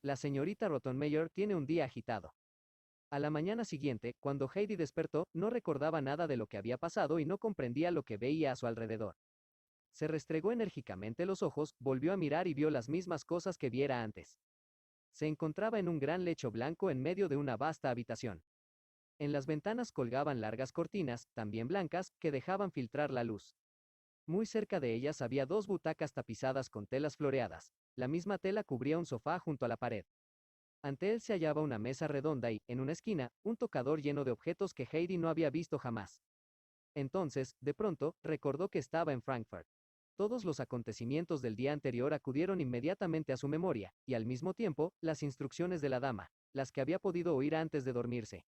La señorita Rottenmeier tiene un día agitado. A la mañana siguiente, cuando Heidi despertó, no recordaba nada de lo que había pasado y no comprendía lo que veía a su alrededor. Se restregó enérgicamente los ojos, volvió a mirar y vio las mismas cosas que viera antes. Se encontraba en un gran lecho blanco en medio de una vasta habitación. En las ventanas colgaban largas cortinas, también blancas, que dejaban filtrar la luz. Muy cerca de ellas había dos butacas tapizadas con telas floreadas. La misma tela cubría un sofá junto a la pared. Ante él se hallaba una mesa redonda y, en una esquina, un tocador lleno de objetos que Heidi no había visto jamás. Entonces, de pronto, recordó que estaba en Frankfurt. Todos los acontecimientos del día anterior acudieron inmediatamente a su memoria, y al mismo tiempo, las instrucciones de la dama, las que había podido oír antes de dormirse.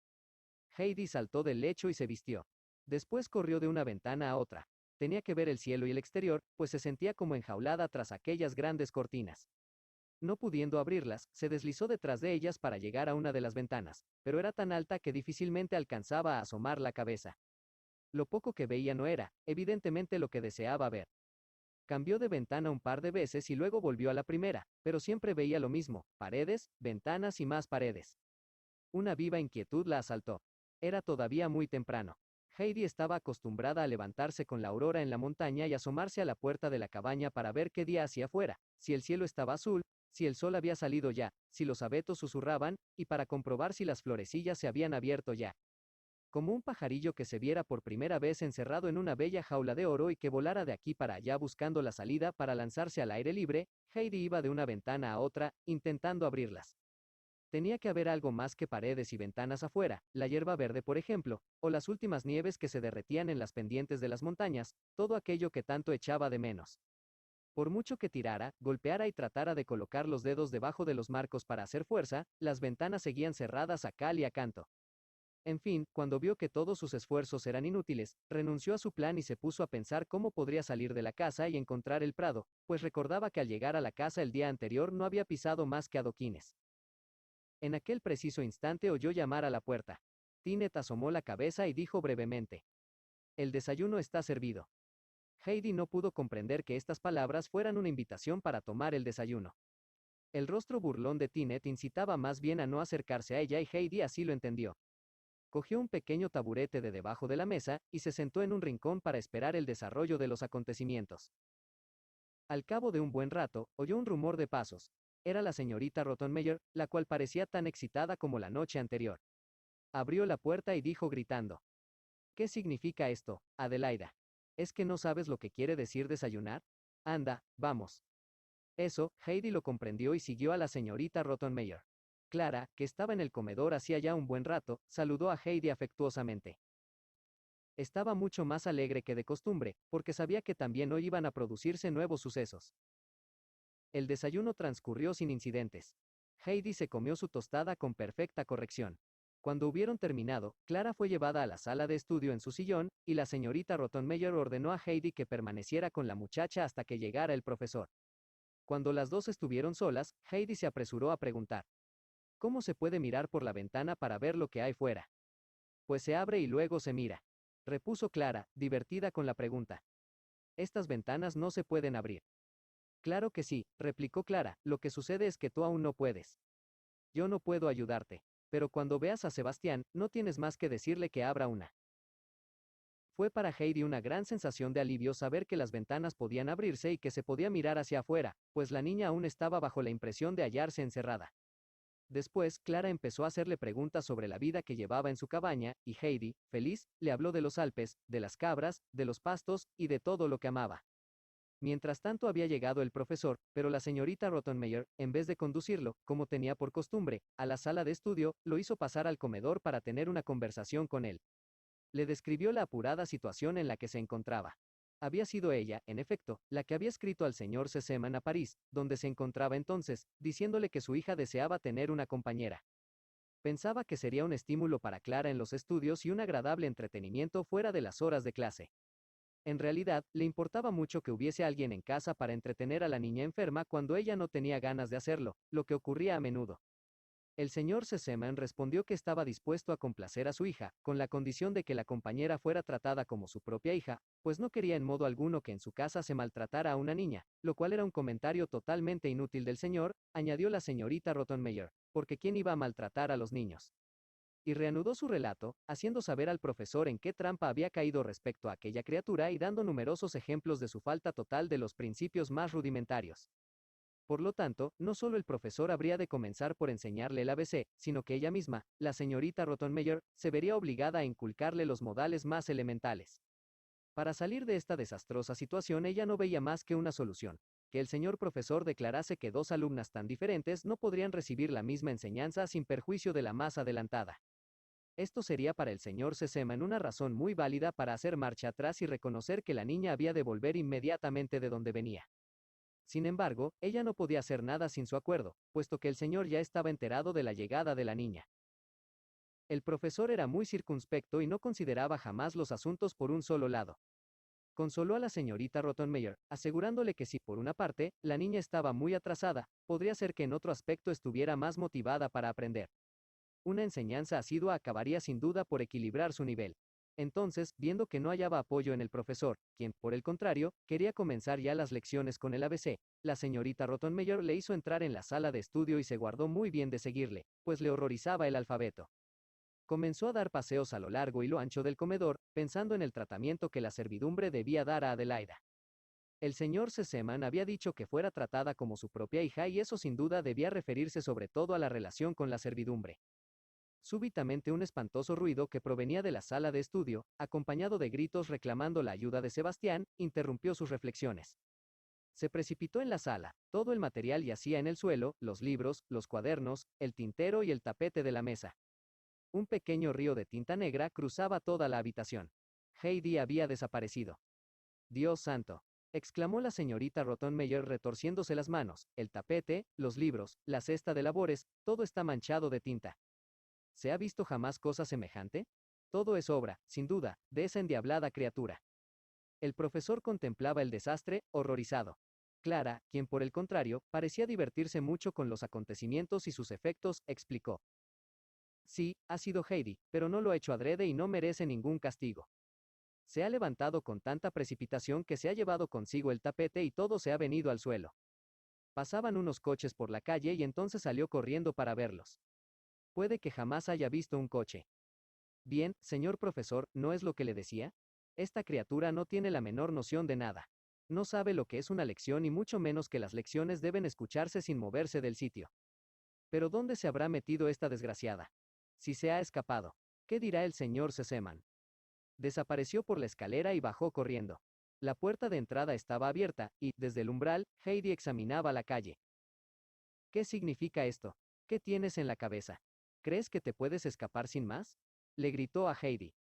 Heidi saltó del lecho y se vistió. Después corrió de una ventana a otra. Tenía que ver el cielo y el exterior, pues se sentía como enjaulada tras aquellas grandes cortinas. No pudiendo abrirlas, se deslizó detrás de ellas para llegar a una de las ventanas, pero era tan alta que difícilmente alcanzaba a asomar la cabeza. Lo poco que veía no era, evidentemente, lo que deseaba ver. Cambió de ventana un par de veces y luego volvió a la primera, pero siempre veía lo mismo: paredes, ventanas y más paredes. Una viva inquietud la asaltó. Era todavía muy temprano. Heidi estaba acostumbrada a levantarse con la aurora en la montaña y asomarse a la puerta de la cabaña para ver qué día hacía fuera, si el cielo estaba azul, si el sol había salido ya, si los abetos susurraban, y para comprobar si las florecillas se habían abierto ya. Como un pajarillo que se viera por primera vez encerrado en una bella jaula de oro y que volara de aquí para allá buscando la salida para lanzarse al aire libre, Heidi iba de una ventana a otra, intentando abrirlas. Tenía que haber algo más que paredes y ventanas afuera, la hierba verde por ejemplo, o las últimas nieves que se derretían en las pendientes de las montañas, todo aquello que tanto echaba de menos. Por mucho que tirara, golpeara y tratara de colocar los dedos debajo de los marcos para hacer fuerza, las ventanas seguían cerradas a cal y a canto. En fin, cuando vio que todos sus esfuerzos eran inútiles, renunció a su plan y se puso a pensar cómo podría salir de la casa y encontrar el prado, pues recordaba que al llegar a la casa el día anterior no había pisado más que adoquines. En aquel preciso instante oyó llamar a la puerta. Tinet asomó la cabeza y dijo brevemente: «El desayuno está servido». Heidi no pudo comprender que estas palabras fueran una invitación para tomar el desayuno. El rostro burlón de Tinet incitaba más bien a no acercarse a ella y Heidi así lo entendió. Cogió un pequeño taburete de debajo de la mesa y se sentó en un rincón para esperar el desarrollo de los acontecimientos. Al cabo de un buen rato, oyó un rumor de pasos. Era la señorita Rottenmeier, la cual parecía tan excitada como la noche anterior. Abrió la puerta y dijo gritando: «¿Qué significa esto, Adelaida? ¿Es que no sabes lo que quiere decir desayunar? Anda, vamos». Eso, Heidi lo comprendió y siguió a la señorita Rottenmeier. Clara, que estaba en el comedor hacía ya un buen rato, saludó a Heidi afectuosamente. Estaba mucho más alegre que de costumbre, porque sabía que también hoy iban a producirse nuevos sucesos. El desayuno transcurrió sin incidentes. Heidi se comió su tostada con perfecta corrección. Cuando hubieron terminado, Clara fue llevada a la sala de estudio en su sillón, y la señorita Rottenmeier ordenó a Heidi que permaneciera con la muchacha hasta que llegara el profesor. Cuando las dos estuvieron solas, Heidi se apresuró a preguntar: «¿Cómo se puede mirar por la ventana para ver lo que hay fuera?». «Pues se abre y luego se mira», repuso Clara, divertida con la pregunta. «Estas ventanas no se pueden abrir». «Claro que sí», replicó Clara, «lo que sucede es que tú aún no puedes. Yo no puedo ayudarte. Pero cuando veas a Sebastián, no tienes más que decirle que abra una». Fue para Heidi una gran sensación de alivio saber que las ventanas podían abrirse y que se podía mirar hacia afuera, pues la niña aún estaba bajo la impresión de hallarse encerrada. Después, Clara empezó a hacerle preguntas sobre la vida que llevaba en su cabaña, y Heidi, feliz, le habló de los Alpes, de las cabras, de los pastos, y de todo lo que amaba. Mientras tanto había llegado el profesor, pero la señorita Rottenmeier, en vez de conducirlo, como tenía por costumbre, a la sala de estudio, lo hizo pasar al comedor para tener una conversación con él. Le describió la apurada situación en la que se encontraba. Había sido ella, en efecto, la que había escrito al señor Sesemann a París, donde se encontraba entonces, diciéndole que su hija deseaba tener una compañera. Pensaba que sería un estímulo para Clara en los estudios y un agradable entretenimiento fuera de las horas de clase. En realidad, le importaba mucho que hubiese alguien en casa para entretener a la niña enferma cuando ella no tenía ganas de hacerlo, lo que ocurría a menudo. El señor Sesemann respondió que estaba dispuesto a complacer a su hija, con la condición de que la compañera fuera tratada como su propia hija, pues no quería en modo alguno que en su casa se maltratara a una niña, lo cual era un comentario totalmente inútil del señor, añadió la señorita Rottenmeier, porque ¿quién iba a maltratar a los niños? Y reanudó su relato, haciendo saber al profesor en qué trampa había caído respecto a aquella criatura y dando numerosos ejemplos de su falta total de los principios más rudimentarios. Por lo tanto, no solo el profesor habría de comenzar por enseñarle el ABC, sino que ella misma, la señorita Rottenmeier, se vería obligada a inculcarle los modales más elementales. Para salir de esta desastrosa situación ella no veía más que una solución, que el señor profesor declarase que dos alumnas tan diferentes no podrían recibir la misma enseñanza sin perjuicio de la más adelantada. Esto sería para el señor Sesemann una razón muy válida para hacer marcha atrás y reconocer que la niña había de volver inmediatamente de donde venía. Sin embargo, ella no podía hacer nada sin su acuerdo, puesto que el señor ya estaba enterado de la llegada de la niña. El profesor era muy circunspecto y no consideraba jamás los asuntos por un solo lado. Consoló a la señorita Rottenmeier, asegurándole que si por una parte, la niña estaba muy atrasada, podría ser que en otro aspecto estuviera más motivada para aprender. Una enseñanza asidua acabaría sin duda por equilibrar su nivel. Entonces, viendo que no hallaba apoyo en el profesor, quien, por el contrario, quería comenzar ya las lecciones con el ABC, la señorita Rottenmeier le hizo entrar en la sala de estudio y se guardó muy bien de seguirle, pues le horrorizaba el alfabeto. Comenzó a dar paseos a lo largo y lo ancho del comedor, pensando en el tratamiento que la servidumbre debía dar a Adelaida. El señor Sesemann había dicho que fuera tratada como su propia hija y eso sin duda debía referirse sobre todo a la relación con la servidumbre. Súbitamente un espantoso ruido que provenía de la sala de estudio, acompañado de gritos reclamando la ayuda de Sebastián, interrumpió sus reflexiones. Se precipitó en la sala, todo el material yacía en el suelo, los libros, los cuadernos, el tintero y el tapete de la mesa. Un pequeño río de tinta negra cruzaba toda la habitación. Heidi había desaparecido. Dios santo, exclamó la señorita Rottenmeier retorciéndose las manos, el tapete, los libros, la cesta de labores, todo está manchado de tinta. ¿Se ha visto jamás cosa semejante? Todo es obra, sin duda, de esa endiablada criatura. El profesor contemplaba el desastre, horrorizado. Clara, quien por el contrario, parecía divertirse mucho con los acontecimientos y sus efectos, explicó. Sí, ha sido Heidi, pero no lo ha hecho adrede y no merece ningún castigo. Se ha levantado con tanta precipitación que se ha llevado consigo el tapete y todo se ha venido al suelo. Pasaban unos coches por la calle y entonces salió corriendo para verlos. Puede que jamás haya visto un coche. Bien, señor profesor, ¿no es lo que le decía? Esta criatura no tiene la menor noción de nada. No sabe lo que es una lección y mucho menos que las lecciones deben escucharse sin moverse del sitio. Pero ¿dónde se habrá metido esta desgraciada? Si se ha escapado. ¿Qué dirá el señor Sesemann? Desapareció por la escalera y bajó corriendo. La puerta de entrada estaba abierta, y, desde el umbral, Heidi examinaba la calle. ¿Qué significa esto? ¿Qué tienes en la cabeza? ¿Crees que te puedes escapar sin más? Le gritó a Heidi.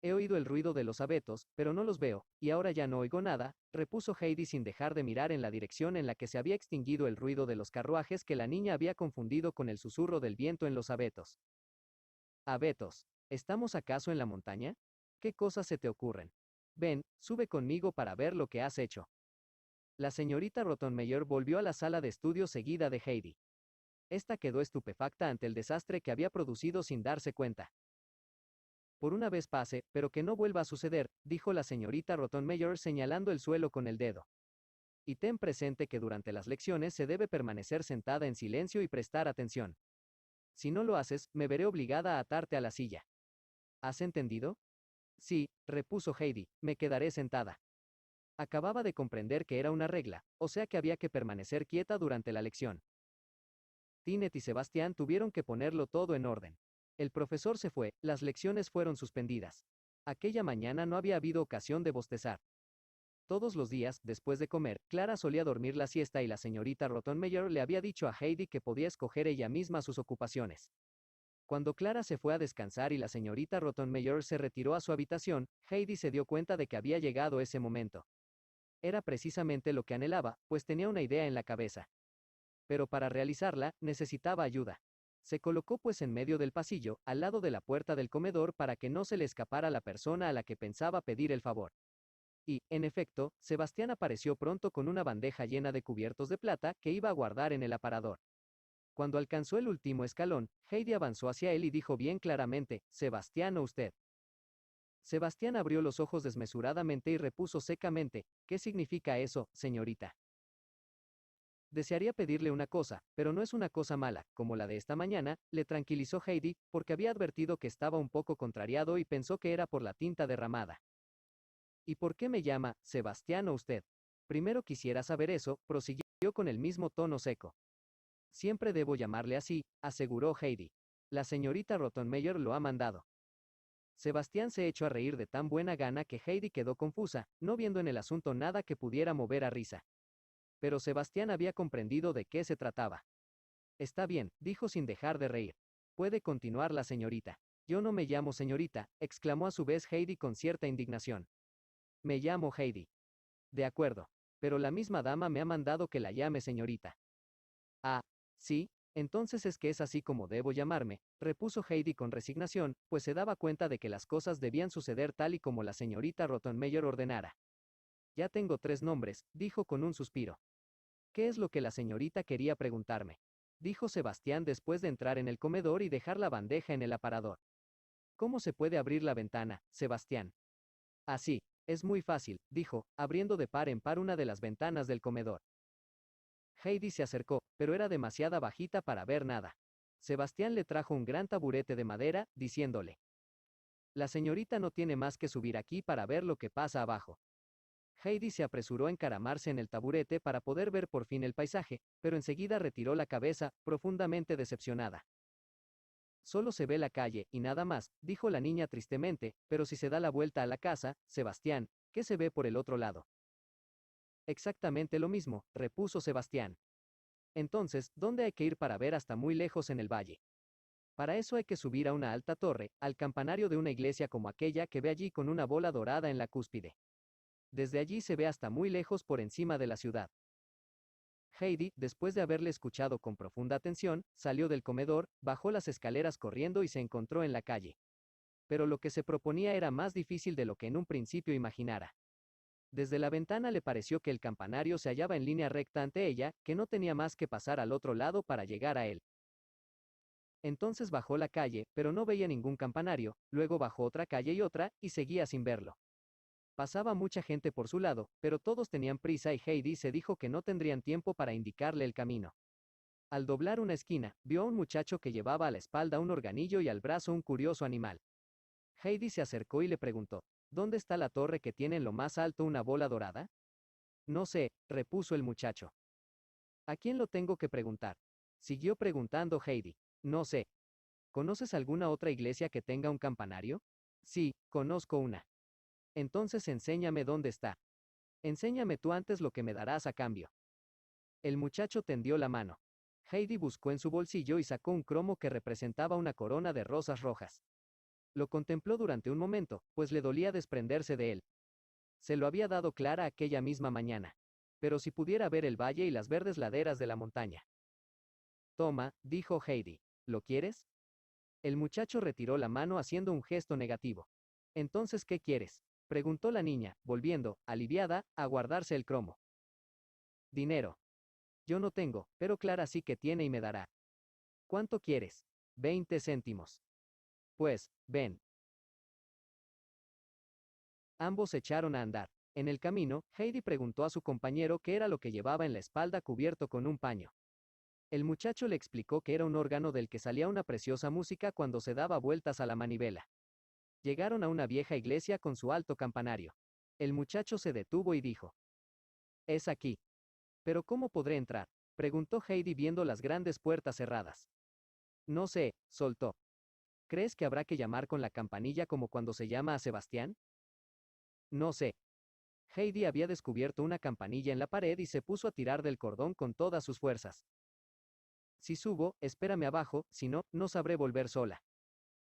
He oído el ruido de los abetos, pero no los veo, y ahora ya no oigo nada, repuso Heidi sin dejar de mirar en la dirección en la que se había extinguido el ruido de los carruajes que la niña había confundido con el susurro del viento en los abetos. Abetos, ¿estamos acaso en la montaña? ¿Qué cosas se te ocurren? Ven, sube conmigo para ver lo que has hecho. La señorita Rottenmeier volvió a la sala de estudio seguida de Heidi. Esta quedó estupefacta ante el desastre que había producido sin darse cuenta. Por una vez pase, pero que no vuelva a suceder, dijo la señorita Rottenmeier señalando el suelo con el dedo. Y ten presente que durante las lecciones se debe permanecer sentada en silencio y prestar atención. Si no lo haces, me veré obligada a atarte a la silla. ¿Has entendido? Sí, repuso Heidi, me quedaré sentada. Acababa de comprender que era una regla, o sea que había que permanecer quieta durante la lección. Tinet y Sebastián tuvieron que ponerlo todo en orden. El profesor se fue, las lecciones fueron suspendidas. Aquella mañana no había habido ocasión de bostezar. Todos los días, después de comer, Clara solía dormir la siesta y la señorita Rottenmeier le había dicho a Heidi que podía escoger ella misma sus ocupaciones. Cuando Clara se fue a descansar y la señorita Rottenmeier se retiró a su habitación, Heidi se dio cuenta de que había llegado ese momento. Era precisamente lo que anhelaba, pues tenía una idea en la cabeza. Pero para realizarla, necesitaba ayuda. Se colocó pues en medio del pasillo, al lado de la puerta del comedor para que no se le escapara la persona a la que pensaba pedir el favor. Y, en efecto, Sebastián apareció pronto con una bandeja llena de cubiertos de plata que iba a guardar en el aparador. Cuando alcanzó el último escalón, Heidi avanzó hacia él y dijo bien claramente, «Sebastián o usted». Sebastián abrió los ojos desmesuradamente y repuso secamente, «¿Qué significa eso, señorita?» Desearía pedirle una cosa, pero no es una cosa mala, como la de esta mañana, le tranquilizó Heidi, porque había advertido que estaba un poco contrariado y pensó que era por la tinta derramada. ¿Y por qué me llama, Sebastián o usted? Primero quisiera saber eso, prosiguió con el mismo tono seco. Siempre debo llamarle así, aseguró Heidi. La señorita Rottenmeier lo ha mandado. Sebastián se echó a reír de tan buena gana que Heidi quedó confusa, no viendo en el asunto nada que pudiera mover a risa. Pero Sebastián había comprendido de qué se trataba. Está bien, dijo sin dejar de reír. Puede continuar la señorita. Yo no me llamo señorita, exclamó a su vez Heidi con cierta indignación. Me llamo Heidi. De acuerdo. Pero la misma dama me ha mandado que la llame señorita. Ah, sí, entonces es que es así como debo llamarme, repuso Heidi con resignación, pues se daba cuenta de que las cosas debían suceder tal y como la señorita Rottenmeier ordenara. Ya tengo 3 nombres, dijo con un suspiro. ¿Qué es lo que la señorita quería preguntarme? Dijo Sebastián después de entrar en el comedor y dejar la bandeja en el aparador. ¿Cómo se puede abrir la ventana, Sebastián? Así, es muy fácil, dijo, abriendo de par en par una de las ventanas del comedor. Heidi se acercó, pero era demasiado bajita para ver nada. Sebastián le trajo un gran taburete de madera, diciéndole: «La señorita no tiene más que subir aquí para ver lo que pasa abajo». Heidi se apresuró a encaramarse en el taburete para poder ver por fin el paisaje, pero enseguida retiró la cabeza, profundamente decepcionada. «Solo se ve la calle, y nada más», dijo la niña tristemente, «pero si se da la vuelta a la casa, Sebastián, ¿qué se ve por el otro lado?» «Exactamente lo mismo», repuso Sebastián. «Entonces, ¿dónde hay que ir para ver hasta muy lejos en el valle?» «Para eso hay que subir a una alta torre, al campanario de una iglesia como aquella que ve allí con una bola dorada en la cúspide. Desde allí se ve hasta muy lejos por encima de la ciudad». Heidi, después de haberle escuchado con profunda atención, salió del comedor, bajó las escaleras corriendo y se encontró en la calle. Pero lo que se proponía era más difícil de lo que en un principio imaginara. Desde la ventana le pareció que el campanario se hallaba en línea recta ante ella, que no tenía más que pasar al otro lado para llegar a él. Entonces bajó la calle, pero no veía ningún campanario, luego bajó otra calle y otra, y seguía sin verlo. Pasaba mucha gente por su lado, pero todos tenían prisa y Heidi se dijo que no tendrían tiempo para indicarle el camino. Al doblar una esquina, vio a un muchacho que llevaba a la espalda un organillo y al brazo un curioso animal. Heidi se acercó y le preguntó: «¿Dónde está la torre que tiene en lo más alto una bola dorada?» «No sé», repuso el muchacho. «¿A quién lo tengo que preguntar?», siguió preguntando Heidi. «No sé. ¿Conoces alguna otra iglesia que tenga un campanario?» «Sí, conozco una». «Entonces enséñame dónde está». «Enséñame tú antes lo que me darás a cambio». El muchacho tendió la mano. Heidi buscó en su bolsillo y sacó un cromo que representaba una corona de rosas rojas. Lo contempló durante un momento, pues le dolía desprenderse de él. Se lo había dado Clara aquella misma mañana. Pero si pudiera ver el valle y las verdes laderas de la montaña. «Toma», dijo Heidi. «¿Lo quieres?» El muchacho retiró la mano haciendo un gesto negativo. «Entonces, ¿qué quieres?», preguntó la niña, volviendo, aliviada, a guardarse el cromo. «Dinero. Yo no tengo, pero Clara sí que tiene y me dará». «¿Cuánto quieres?» «20 céntimos». «Pues, ven». Ambos echaron a andar. En el camino, Heidi preguntó a su compañero qué era lo que llevaba en la espalda cubierto con un paño. El muchacho le explicó que era un órgano del que salía una preciosa música cuando se daba vueltas a la manivela. Llegaron a una vieja iglesia con su alto campanario. El muchacho se detuvo y dijo: «Es aquí». «¿Pero cómo podré entrar?», preguntó Heidi viendo las grandes puertas cerradas. «No sé», soltó. «¿Crees que habrá que llamar con la campanilla como cuando se llama a Sebastián?» «No sé». Heidi había descubierto una campanilla en la pared y se puso a tirar del cordón con todas sus fuerzas. «Si subo, espérame abajo, si no, no sabré volver sola.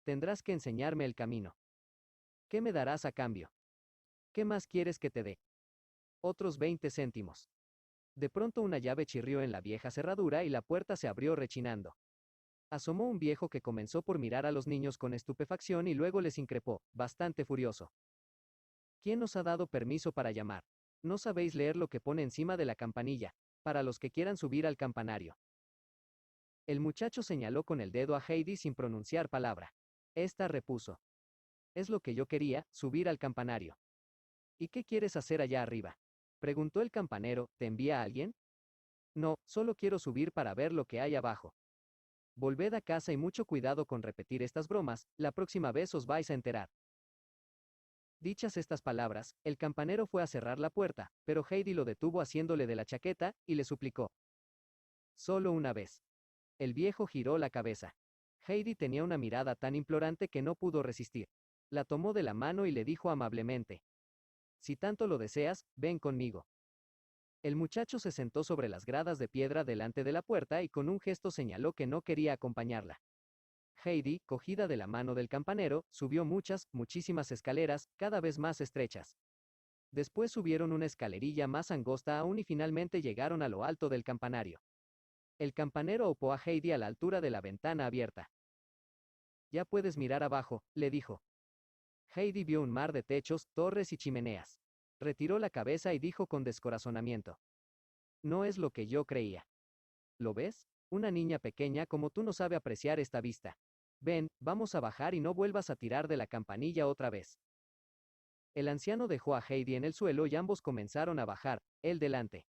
Tendrás que enseñarme el camino». «¿Qué me darás a cambio?». «¿Qué más quieres que te dé?». «Otros 20 céntimos». De pronto una llave chirrió en la vieja cerradura y la puerta se abrió rechinando. Asomó un viejo que comenzó por mirar a los niños con estupefacción y luego les increpó, bastante furioso: «¿Quién os ha dado permiso para llamar? ¿No sabéis leer lo que pone encima de la campanilla? Para los que quieran subir al campanario». El muchacho señaló con el dedo a Heidi sin pronunciar palabra. Esta repuso. Es lo que yo quería, subir al campanario. ¿Y qué quieres hacer allá arriba? Preguntó el campanero, ¿te envía alguien? No, solo quiero subir para ver lo que hay abajo. Volved a casa y mucho cuidado con repetir estas bromas, la próxima vez os vais a enterar. Dichas estas palabras, el campanero fue a cerrar la puerta, pero Heidi lo detuvo haciéndole de la chaqueta, y le suplicó. Solo una vez. El viejo giró la cabeza. Heidi tenía una mirada tan implorante que no pudo resistir. La tomó de la mano y le dijo amablemente. Si tanto lo deseas, ven conmigo. El muchacho se sentó sobre las gradas de piedra delante de la puerta y con un gesto señaló que no quería acompañarla. Heidi, cogida de la mano del campanero, subió muchísimas escaleras, cada vez más estrechas. Después subieron una escalerilla más angosta aún y finalmente llegaron a lo alto del campanario. El campanero opó a Heidi a la altura de la ventana abierta. Ya puedes mirar abajo, le dijo. Heidi vio un mar de techos, torres y chimeneas. Retiró la cabeza y dijo con descorazonamiento. No es lo que yo creía. ¿Lo ves? Una niña pequeña como tú no sabe apreciar esta vista. Ven, vamos a bajar y no vuelvas a tirar de la campanilla otra vez. El anciano dejó a Heidi en el suelo y ambos comenzaron a bajar, él delante.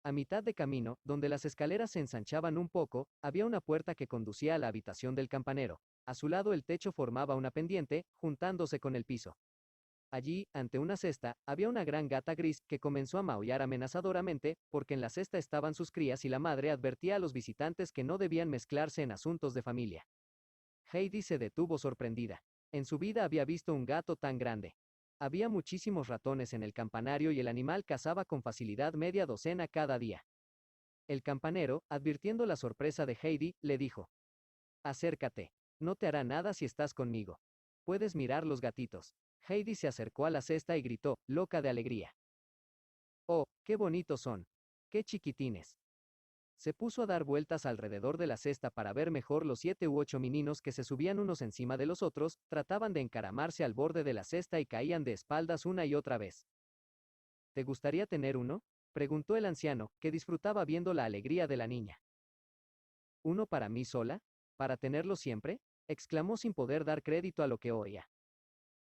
A mitad de camino, donde las escaleras se ensanchaban un poco, había una puerta que conducía a la habitación del campanero. A su lado el techo formaba una pendiente, juntándose con el piso. Allí, ante una cesta, había una gran gata gris que comenzó a maullar amenazadoramente, porque en la cesta estaban sus crías y la madre advertía a los visitantes que no debían mezclarse en asuntos de familia. Heidi se detuvo sorprendida. En su vida había visto un gato tan grande. Había muchísimos ratones en el campanario y el animal cazaba con facilidad media docena cada día. El campanero, advirtiendo la sorpresa de Heidi, le dijo. Acércate. No te hará nada si estás conmigo. Puedes mirar los gatitos. Heidi se acercó a la cesta y gritó, loca de alegría. Oh, qué bonitos son. Qué chiquitines. Se puso a dar vueltas alrededor de la cesta para ver mejor los 7 u 8 meninos que se subían unos encima de los otros, trataban de encaramarse al borde de la cesta y caían de espaldas una y otra vez. ¿Te gustaría tener uno? Preguntó el anciano, que disfrutaba viendo la alegría de la niña. ¿Uno para mí sola? ¿Para tenerlo siempre? Exclamó sin poder dar crédito a lo que oía.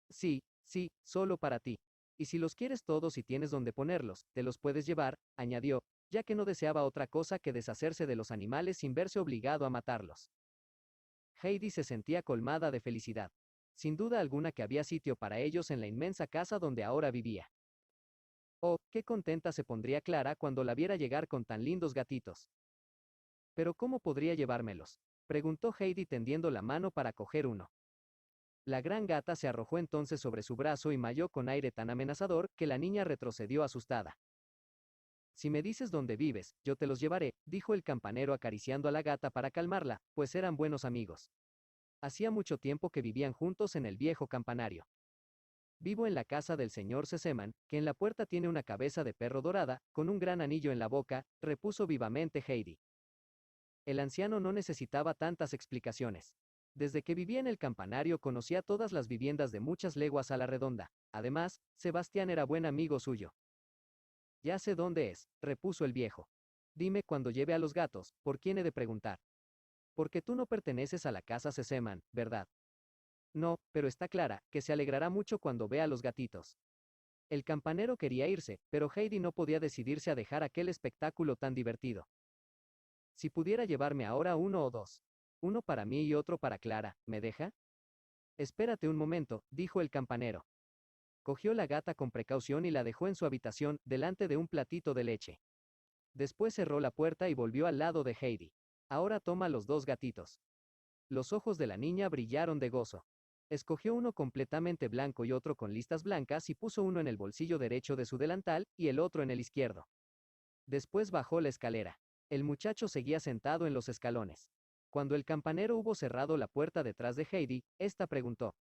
Sí, sí, solo para ti. Y si los quieres todos y tienes donde ponerlos, te los puedes llevar, añadió, ya que no deseaba otra cosa que deshacerse de los animales sin verse obligado a matarlos. Heidi se sentía colmada de felicidad. Sin duda alguna que había sitio para ellos en la inmensa casa donde ahora vivía. Oh, qué contenta se pondría Clara cuando la viera llegar con tan lindos gatitos. ¿Pero cómo podría llevármelos? Preguntó Heidi tendiendo la mano para coger uno. La gran gata se arrojó entonces sobre su brazo y maulló con aire tan amenazador que la niña retrocedió asustada. Si me dices dónde vives, yo te los llevaré, dijo el campanero acariciando a la gata para calmarla, pues eran buenos amigos. Hacía mucho tiempo que vivían juntos en el viejo campanario. Vivo en la casa del señor Sesemann, que en la puerta tiene una cabeza de perro dorada, con un gran anillo en la boca, repuso vivamente Heidi. El anciano no necesitaba tantas explicaciones. Desde que vivía en el campanario conocía todas las viviendas de muchas leguas a la redonda. Además, Sebastián era buen amigo suyo. Ya sé dónde es, repuso el viejo. Dime cuando lleve a los gatos, ¿por quién he de preguntar? Porque tú no perteneces a la casa Sesemann, ¿verdad? No, pero está clara, que se alegrará mucho cuando vea a los gatitos. El campanero quería irse, pero Heidi no podía decidirse a dejar aquel espectáculo tan divertido. Si pudiera llevarme ahora uno o dos. Uno para mí y otro para Clara, ¿me deja? Espérate un momento, dijo el campanero. Cogió la gata con precaución y la dejó en su habitación, delante de un platito de leche. Después cerró la puerta y volvió al lado de Heidi. Ahora toma los dos gatitos. Los ojos de la niña brillaron de gozo. Escogió uno completamente blanco y otro con listas blancas y puso uno en el bolsillo derecho de su delantal y el otro en el izquierdo. Después bajó la escalera. El muchacho seguía sentado en los escalones. Cuando el campanero hubo cerrado la puerta detrás de Heidi, ésta preguntó.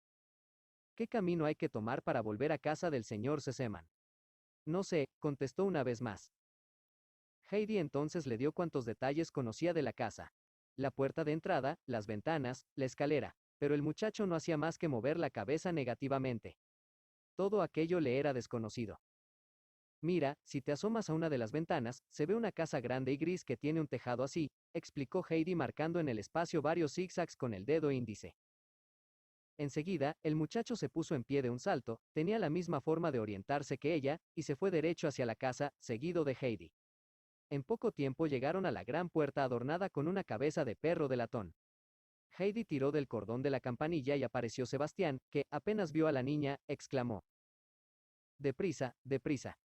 ¿Qué camino hay que tomar para volver a casa del señor Sesemann? No sé, contestó una vez más. Heidi entonces le dio cuantos detalles conocía de la casa. La puerta de entrada, las ventanas, la escalera, pero el muchacho no hacía más que mover la cabeza negativamente. Todo aquello le era desconocido. Mira, si te asomas a una de las ventanas, se ve una casa grande y gris que tiene un tejado así, explicó Heidi marcando en el espacio varios zigzags con el dedo índice. Enseguida, el muchacho se puso en pie de un salto, tenía la misma forma de orientarse que ella, y se fue derecho hacia la casa, seguido de Heidi. En poco tiempo llegaron a la gran puerta adornada con una cabeza de perro de latón. Heidi tiró del cordón de la campanilla y apareció Sebastián, que, apenas vio a la niña, exclamó: «Deprisa, deprisa».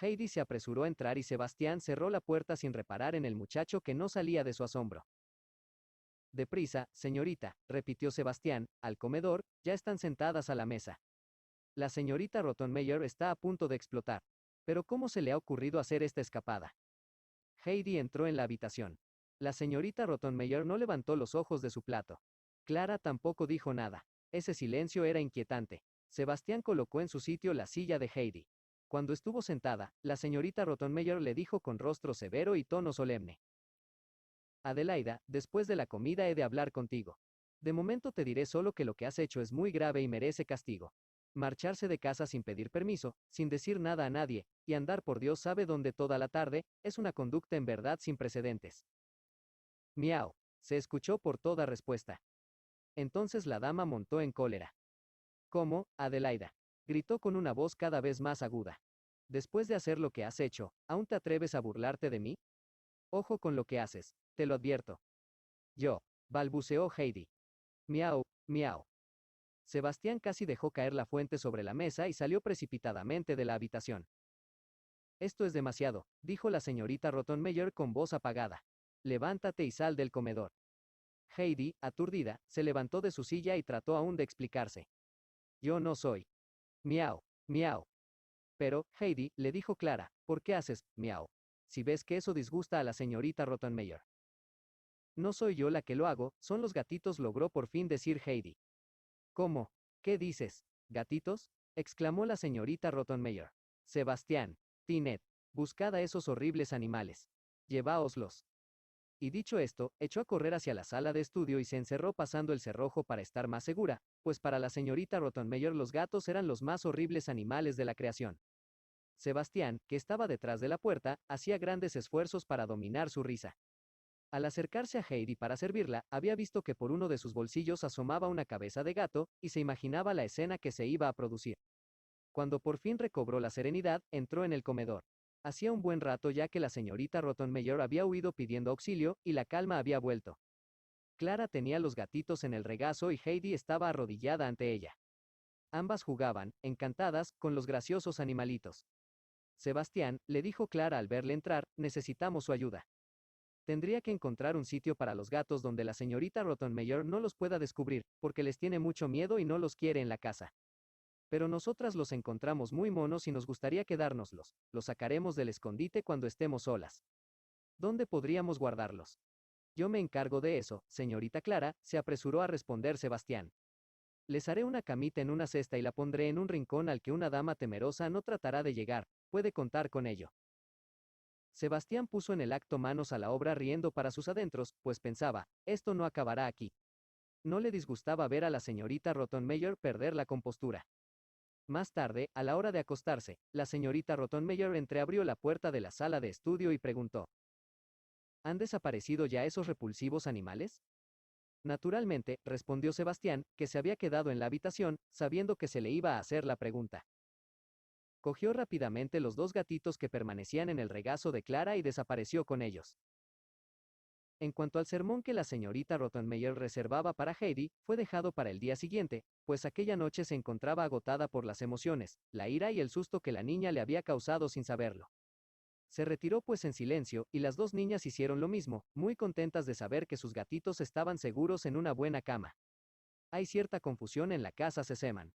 Heidi se apresuró a entrar y Sebastián cerró la puerta sin reparar en el muchacho que no salía de su asombro. «Deprisa, señorita», repitió Sebastián, «al comedor, ya están sentadas a la mesa. La señorita Rottenmeier está a punto de explotar. Pero ¿cómo se le ha ocurrido hacer esta escapada?». Heidi entró en la habitación. La señorita Rottenmeier no levantó los ojos de su plato. Clara tampoco dijo nada. Ese silencio era inquietante. Sebastián colocó en su sitio la silla de Heidi. Cuando estuvo sentada, la señorita Rottenmeier le dijo con rostro severo y tono solemne: «Adelaida, después de la comida he de hablar contigo. De momento te diré solo que lo que has hecho es muy grave y merece castigo. Marcharse de casa sin pedir permiso, sin decir nada a nadie, y andar por Dios sabe dónde toda la tarde, es una conducta en verdad sin precedentes». Miau. Se escuchó por toda respuesta. Entonces la dama montó en cólera. «¿Cómo, Adelaida?», gritó con una voz cada vez más aguda. «Después de hacer lo que has hecho, ¿aún te atreves a burlarte de mí? Ojo con lo que haces, te lo advierto». «Yo», balbuceó Heidi. «Miau, miau». Sebastián casi dejó caer la fuente sobre la mesa y salió precipitadamente de la habitación. «Esto es demasiado», dijo la señorita Rottenmeier con voz apagada. «Levántate y sal del comedor». Heidi, aturdida, se levantó de su silla y trató aún de explicarse. «Yo no soy». «Miau, miau». «Pero, Heidi», le dijo Clara, «¿por qué haces miau? Si ves que eso disgusta a la señorita Rottenmeier». «No soy yo la que lo hago, son los gatitos», logró por fin decir Heidi. «¿Cómo? ¿Qué dices? ¿Gatitos?», exclamó la señorita Rottenmeier. «Sebastián, Tinet, buscad a esos horribles animales. Lleváoslos». Y dicho esto, echó a correr hacia la sala de estudio y se encerró pasando el cerrojo para estar más segura, pues para la señorita Rottenmeier los gatos eran los más horribles animales de la creación. Sebastián, que estaba detrás de la puerta, hacía grandes esfuerzos para dominar su risa. Al acercarse a Heidi para servirla, había visto que por uno de sus bolsillos asomaba una cabeza de gato, y se imaginaba la escena que se iba a producir. Cuando por fin recobró la serenidad, entró en el comedor. Hacía un buen rato ya que la señorita Rottenmeier había huido pidiendo auxilio, y la calma había vuelto. Clara tenía los gatitos en el regazo y Heidi estaba arrodillada ante ella. Ambas jugaban, encantadas, con los graciosos animalitos. «Sebastián», le dijo Clara al verle entrar, «necesitamos su ayuda. Tendría que encontrar un sitio para los gatos donde la señorita Rottenmeier no los pueda descubrir, porque les tiene mucho miedo y no los quiere en la casa. Pero nosotras los encontramos muy monos y nos gustaría quedárnoslos. Los sacaremos del escondite cuando estemos solas. ¿Dónde podríamos guardarlos?». «Yo me encargo de eso, señorita Clara», se apresuró a responder Sebastián. «Les haré una camita en una cesta y la pondré en un rincón al que una dama temerosa no tratará de llegar, puede contar con ello». Sebastián puso en el acto manos a la obra riendo para sus adentros, pues pensaba, esto no acabará aquí. No le disgustaba ver a la señorita Rottenmeier perder la compostura. Más tarde, a la hora de acostarse, la señorita Rottenmeier entreabrió la puerta de la sala de estudio y preguntó: «¿Han desaparecido ya esos repulsivos animales?». «Naturalmente», respondió Sebastián, que se había quedado en la habitación, sabiendo que se le iba a hacer la pregunta. Cogió rápidamente los dos gatitos que permanecían en el regazo de Clara y desapareció con ellos. En cuanto al sermón que la señorita Rottenmeier reservaba para Heidi, fue dejado para el día siguiente, pues aquella noche se encontraba agotada por las emociones, la ira y el susto que la niña le había causado sin saberlo. Se retiró pues en silencio, y las dos niñas hicieron lo mismo, muy contentas de saber que sus gatitos estaban seguros en una buena cama. Hay cierta confusión en la casa Sesemann.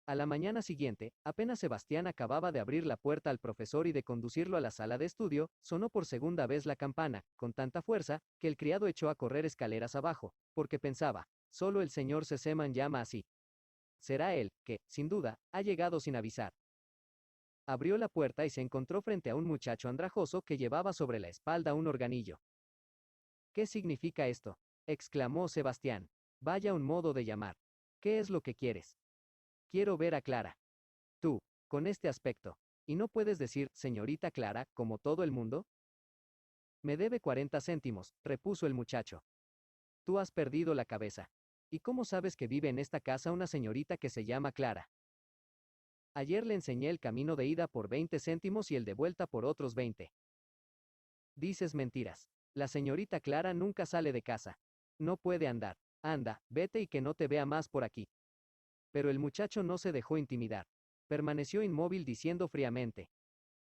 A la mañana siguiente, apenas Sebastián acababa de abrir la puerta al profesor y de conducirlo a la sala de estudio, sonó por segunda vez la campana, con tanta fuerza, que el criado echó a correr escaleras abajo, porque pensaba, solo el señor Sesemann llama así. Será él, que, sin duda, ha llegado sin avisar. Abrió la puerta y se encontró frente a un muchacho andrajoso que llevaba sobre la espalda un organillo. «¿Qué significa esto?», exclamó Sebastián. «Vaya un modo de llamar. ¿Qué es lo que quieres?». «Quiero ver a Clara». «Tú, con este aspecto». ¿Y no puedes decir, señorita Clara, como todo el mundo? Me debe 40 céntimos, repuso el muchacho. Tú has perdido la cabeza. ¿Y cómo sabes que vive en esta casa una señorita que se llama Clara? Ayer le enseñé el camino de ida por 20 céntimos y el de vuelta por otros 20. Dices mentiras. La señorita Clara nunca sale de casa. No puede andar. Anda, vete y que no te vea más por aquí. Pero el muchacho no se dejó intimidar. Permaneció inmóvil diciendo fríamente.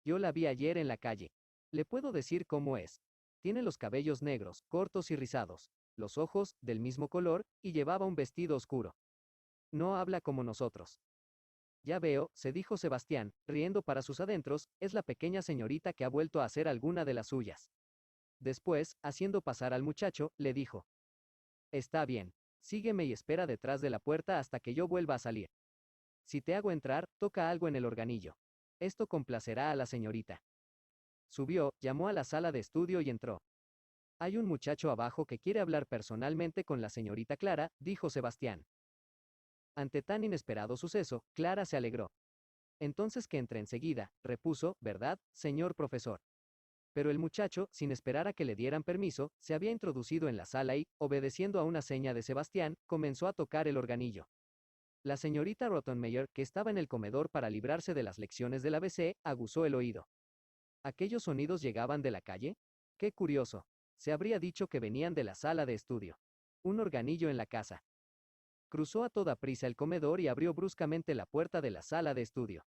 Yo la vi ayer en la calle. Le puedo decir cómo es. Tiene los cabellos negros, cortos y rizados, los ojos, del mismo color, y llevaba un vestido oscuro. No habla como nosotros. Ya veo, se dijo Sebastián, riendo para sus adentros, es la pequeña señorita que ha vuelto a hacer alguna de las suyas. Después, haciendo pasar al muchacho, le dijo. Está bien. Sígueme y espera detrás de la puerta hasta que yo vuelva a salir. Si te hago entrar, toca algo en el organillo. Esto complacerá a la señorita. Subió, llamó a la sala de estudio y entró. Hay un muchacho abajo que quiere hablar personalmente con la señorita Clara, dijo Sebastián. Ante tan inesperado suceso, Clara se alegró. Entonces que entre enseguida, repuso, ¿verdad, señor profesor? Pero el muchacho, sin esperar a que le dieran permiso, se había introducido en la sala y, obedeciendo a una seña de Sebastián, comenzó a tocar el organillo. La señorita Rottenmeier, que estaba en el comedor para librarse de las lecciones del ABC, aguzó el oído. ¿Aquellos sonidos llegaban de la calle? ¡Qué curioso! Se habría dicho que venían de la sala de estudio. Un organillo en la casa. Cruzó a toda prisa el comedor y abrió bruscamente la puerta de la sala de estudio.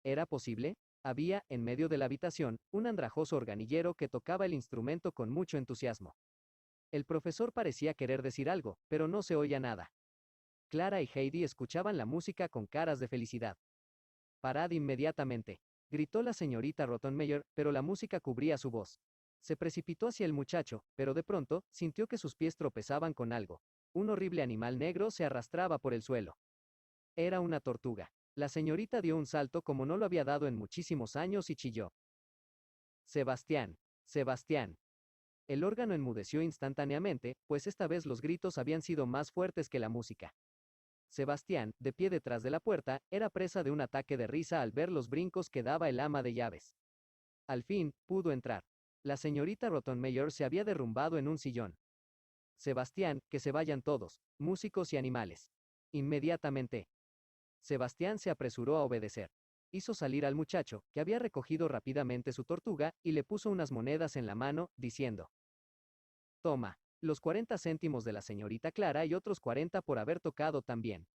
¿Era posible? Había, en medio de la habitación, un andrajoso organillero que tocaba el instrumento con mucho entusiasmo. El profesor parecía querer decir algo, pero no se oía nada. Clara y Heidi escuchaban la música con caras de felicidad. Parad inmediatamente, gritó la señorita Rottenmeier, pero la música cubría su voz. Se precipitó hacia el muchacho, pero de pronto, sintió que sus pies tropezaban con algo. Un horrible animal negro se arrastraba por el suelo. Era una tortuga. La señorita dio un salto como no lo había dado en muchísimos años y chilló. Sebastián, Sebastián. El órgano enmudeció instantáneamente, pues esta vez los gritos habían sido más fuertes que la música. Sebastián, de pie detrás de la puerta, era presa de un ataque de risa al ver los brincos que daba el ama de llaves. Al fin, pudo entrar. La señorita Rottenmeier se había derrumbado en un sillón. Sebastián, que se vayan todos, músicos y animales. Inmediatamente. Sebastián se apresuró a obedecer. Hizo salir al muchacho, que había recogido rápidamente su tortuga, y le puso unas monedas en la mano, diciendo: Toma, los 40 céntimos de la señorita Clara y otros 40 por haber tocado también.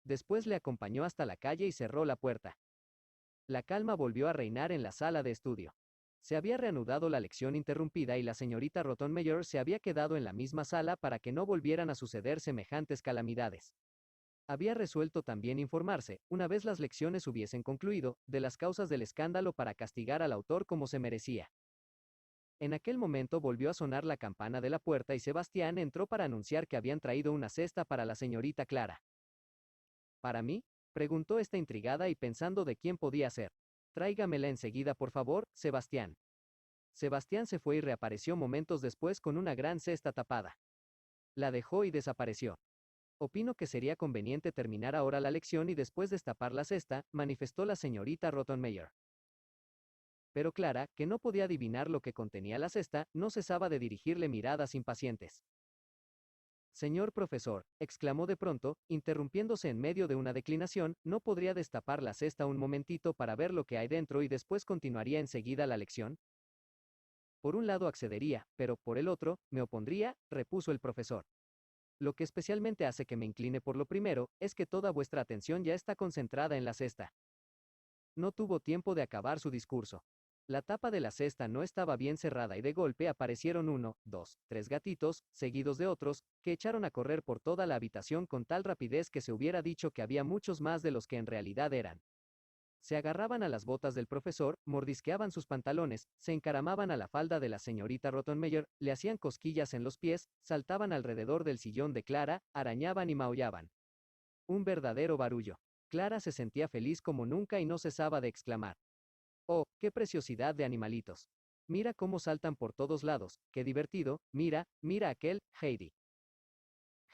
Después le acompañó hasta la calle y cerró la puerta. La calma volvió a reinar en la sala de estudio. Se había reanudado la lección interrumpida y la señorita Rottenmeier se había quedado en la misma sala para que no volvieran a suceder semejantes calamidades. Había resuelto también informarse, una vez las lecciones hubiesen concluido, de las causas del escándalo para castigar al autor como se merecía. En aquel momento volvió a sonar la campana de la puerta y Sebastián entró para anunciar que habían traído una cesta para la señorita Clara. ¿Para mí?, preguntó esta intrigada y pensando de quién podía ser. Tráigamela enseguida, por favor, Sebastián. Sebastián se fue y reapareció momentos después con una gran cesta tapada. La dejó y desapareció. Opino que sería conveniente terminar ahora la lección y después destapar la cesta, manifestó la señorita Rottenmeier. Pero Clara, que no podía adivinar lo que contenía la cesta, no cesaba de dirigirle miradas impacientes. Señor profesor, exclamó de pronto, interrumpiéndose en medio de una declinación, ¿no podría destapar la cesta un momentito para ver lo que hay dentro y después continuaría enseguida la lección? Por un lado accedería, pero por el otro, me opondría, repuso el profesor. Lo que especialmente hace que me incline por lo primero, es que toda vuestra atención ya está concentrada en la cesta. No tuvo tiempo de acabar su discurso. La tapa de la cesta no estaba bien cerrada y de golpe aparecieron 1, 2, 3 gatitos, seguidos de otros, que echaron a correr por toda la habitación con tal rapidez que se hubiera dicho que había muchos más de los que en realidad eran. Se agarraban a las botas del profesor, mordisqueaban sus pantalones, se encaramaban a la falda de la señorita Rottenmeier, le hacían cosquillas en los pies, saltaban alrededor del sillón de Clara, arañaban y maullaban. Un verdadero barullo. Clara se sentía feliz como nunca y no cesaba de exclamar: ¡Oh, qué preciosidad de animalitos! Mira cómo saltan por todos lados, qué divertido, mira, mira aquel, Heidi.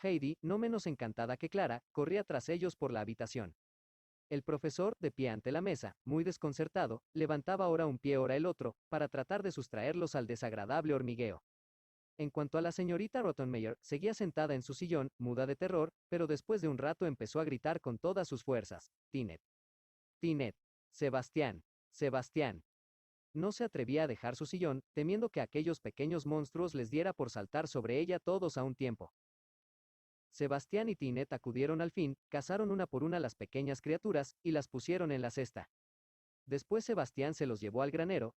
Heidi, no menos encantada que Clara, corría tras ellos por la habitación. El profesor, de pie ante la mesa, muy desconcertado, levantaba ora un pie ora el otro, para tratar de sustraerlos al desagradable hormigueo. En cuanto a la señorita Rottenmeier, seguía sentada en su sillón, muda de terror, pero después de un rato empezó a gritar con todas sus fuerzas: «Tinet. Tinet. Sebastián. Sebastián». No se atrevía a dejar su sillón, temiendo que aquellos pequeños monstruos les diera por saltar sobre ella todos a un tiempo. Sebastián y Tinet acudieron al fin, cazaron una por una las pequeñas criaturas, y las pusieron en la cesta. Después Sebastián se los llevó al granero,